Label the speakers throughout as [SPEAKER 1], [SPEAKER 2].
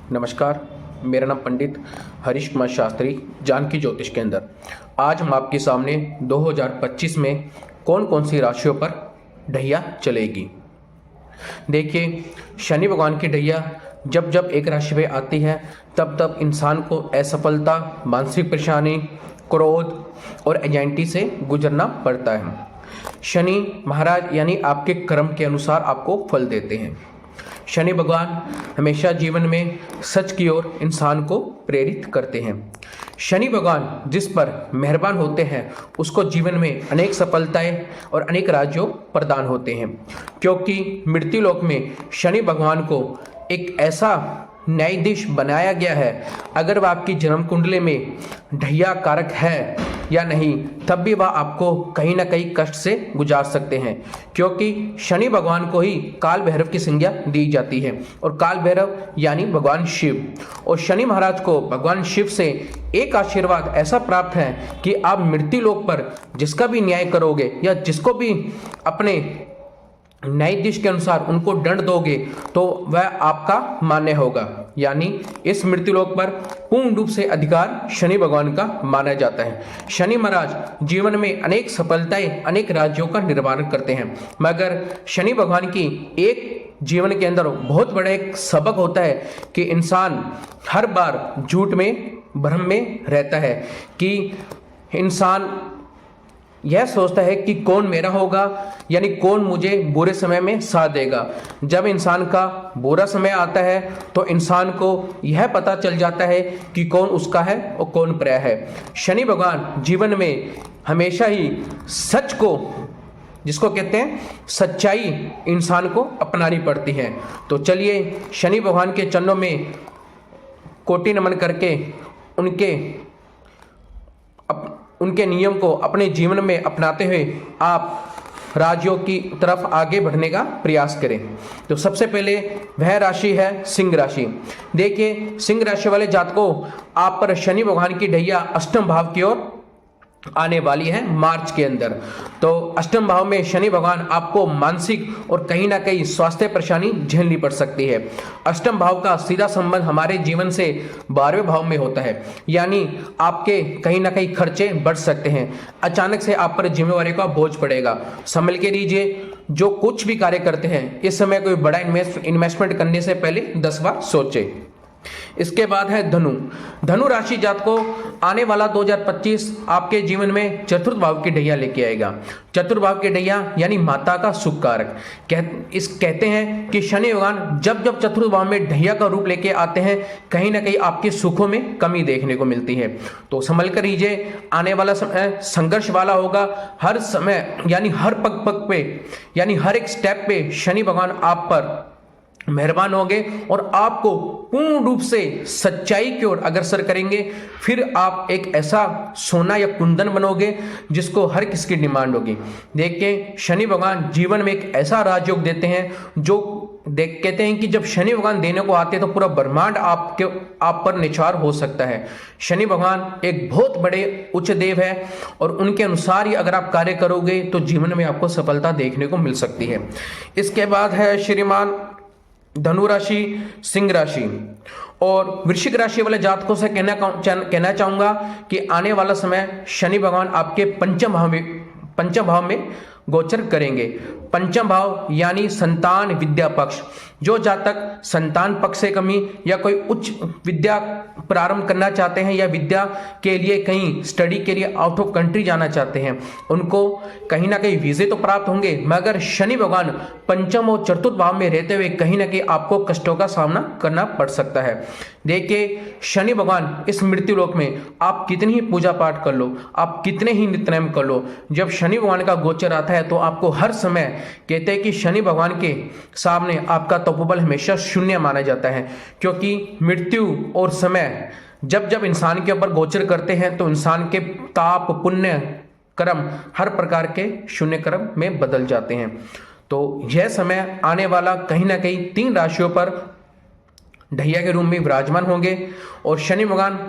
[SPEAKER 1] नमस्कार। मेरा नाम पंडित हरीश कुमार शास्त्री, जानकी ज्योतिष के अंदर। आज हम आपके सामने 2025 में कौन कौन सी राशियों पर ढैया चलेगी। देखिए, शनि भगवान की ढैया जब जब एक राशि पे आती है तब तब इंसान को असफलता, मानसिक परेशानी, क्रोध और एंजाइटी से गुजरना पड़ता है। शनि महाराज यानी आपके कर्म के अनुसार आपको फल देते हैं। शनि भगवान हमेशा जीवन में सच की ओर इंसान को प्रेरित करते हैं। शनि भगवान जिस पर मेहरबान होते हैं उसको जीवन में अनेक सफलताएं और अनेक राज्यों प्रदान होते हैं, क्योंकि मृत्यु लोक में शनि भगवान को एक ऐसा न्यायाधीश बनाया गया है। अगर वह आपकी जन्म कुंडली में ढैया कारक है या नहीं, तब भी वह आपको कहीं ना कहीं कष्ट से गुजार सकते हैं, क्योंकि शनि भगवान को ही काल भैरव की संज्ञा दी जाती है। और काल भैरव यानी भगवान शिव, और शनि महाराज को भगवान शिव से एक आशीर्वाद ऐसा प्राप्त है कि आप मृत्यु लोक पर जिसका भी न्याय करोगे या जिसको भी अपने न्यायाधीश के अनुसार उनको दंड दोगे तो वह आपका मान्य होगा। यानी इस मृत्युलोक पर पूर्ण रूप से अधिकार शनि भगवान का माना जाता है। शनि महाराज जीवन में अनेक सफलताएं, अनेक राज्यों का निर्माण करते हैं, मगर शनि भगवान की एक जीवन के अंदर बहुत बड़ा एक सबक होता है कि इंसान हर बार झूठ में, भ्रम में रहता है कि इंसान यह सोचता है कि कौन मेरा होगा, यानी कौन मुझे बुरे समय में साथ देगा। जब इंसान का बुरा समय आता है तो इंसान को यह पता चल जाता है कि कौन उसका है और कौन पराया है। शनि भगवान जीवन में हमेशा ही सच को, जिसको कहते हैं सच्चाई, इंसान को अपनानी पड़ती है। तो चलिए शनि भगवान के चरणों में कोटि नमन करके उनके नियम को अपने जीवन में अपनाते हुए आप राज्यों की तरफ आगे बढ़ने का प्रयास करें। तो सबसे पहले वह राशि है सिंह राशि। देखिए, सिंह राशि वाले जातकों, आप पर शनि भगवान की ढैया अष्टम भाव की ओर आने वाली है मार्च के अंदर। तो अष्टम भाव में शनि भगवान आपको मानसिक और कहीं ना कहीं स्वास्थ्य परेशानी झेलनी पड़ सकती है। अष्टम भाव का सीधा संबंध हमारे जीवन से 12वें भाव में होता है, यानी आपके कहीं ना कहीं खर्चे बढ़ सकते हैं। अचानक से आप पर जिम्मेवारी का बोझ पड़ेगा, संभल के लीजिए। जो कुछ भी कार्य करते हैं इस समय कोई बड़ा इन्वेस्टमेंट करने से पहले 10 बार सोचे। इसके बाद है धनु। धनु राशि जातकों, आने वाला 2025 आपके जीवन में चतुर्थ भाव की ढैया लेके आएगा। चतुर्थ भाव की ढैया यानी माता का सुख कारक। कहते हैं कि शनि भगवान जब जब चतुर्थ भाव में ढैया का रूप लेके आते हैं, कहीं ना कहीं आपके सुखों में कमी देखने को मिलती है। तो संभल कर लीजिए, आने वाला समय संघर्ष वाला होगा। हर समय यानी हर पग पग पे, यानी हर एक स्टेप पे शनि भगवान आप पर मेहरबान होंगे और आपको पूर्ण रूप से सच्चाई की ओर अग्रसर करेंगे। फिर आप एक ऐसा सोना या कुंदन बनोगे जिसको हर किसकी डिमांड होगी। देखिए, शनि भगवान जीवन में एक ऐसा राजयोग देते हैं जो कहते हैं कि जब शनि भगवान देने को आते हैं तो पूरा ब्रह्मांड आप पर निछावर हो सकता है। शनि भगवान एक बहुत बड़े उच्च देव है और उनके अनुसार ही अगर आप कार्य करोगे तो जीवन में आपको सफलता देखने को मिल सकती है। इसके बाद है श्रीमान धनु राशि, सिंह राशि और वृश्चिक राशि वाले जातकों से कहना चाहूंगा कि आने वाला समय शनि भगवान आपके पंचम भाव में गोचर करेंगे। पंचम भाव यानी संतान विद्या पक्ष। जो जातक संतान पक्ष से कमी या कोई उच्च विद्या प्रारंभ करना चाहते हैं या विद्या के लिए कहीं स्टडी के लिए आउट ऑफ कंट्री जाना चाहते हैं, उनको कहीं ना कहीं वीजे तो प्राप्त होंगे, मगर शनि भगवान पंचम और चतुर्थ भाव में रहते हुए कहीं ना कहीं आपको कष्टों का सामना करना पड़ सकता है। देखिए, शनि भगवान इस मृत्यु लोक में आप कितनी ही पूजा पाठ कर लो, आप कितने ही नित्यनेम कर लो, जब शनि भगवान का गोचर आता है तो आपको हर समय कहते हैं कि शनि भगवान के सामने आपका तपोबल हमेशा शून्य माना जाता है, क्योंकि मृत्यु और समय जब जब इंसान के ऊपर गोचर करते हैं तो इंसान के ताप, पुण्य कर्म हर प्रकार के शून्य कर्म में बदल जाते हैं। तो यह समय आने वाला कहीं ना कहीं 3 राशियों पर ढैया के रूप में विराजमान होंगे और शनि भगवान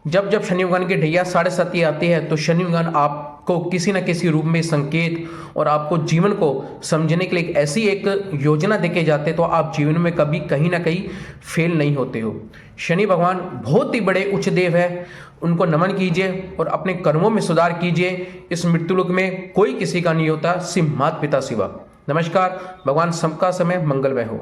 [SPEAKER 1] जब जब शनि भगवान की ढैया 7:30 आती है तो शनि भगवान आपको किसी न किसी रूप में संकेत और आपको जीवन को समझने के लिए ऐसी एक योजना देके जाते, तो आप जीवन में कभी कहीं ना कहीं फेल नहीं होते हो। शनि भगवान बहुत ही बड़े उच्च देव है, उनको नमन कीजिए और अपने कर्मों में सुधार कीजिए। इस मृत्युलोक में कोई किसी का नहीं होता, सिर्फ माता पिता सिवा। नमस्कार, भगवान सबका समय मंगलमय हो।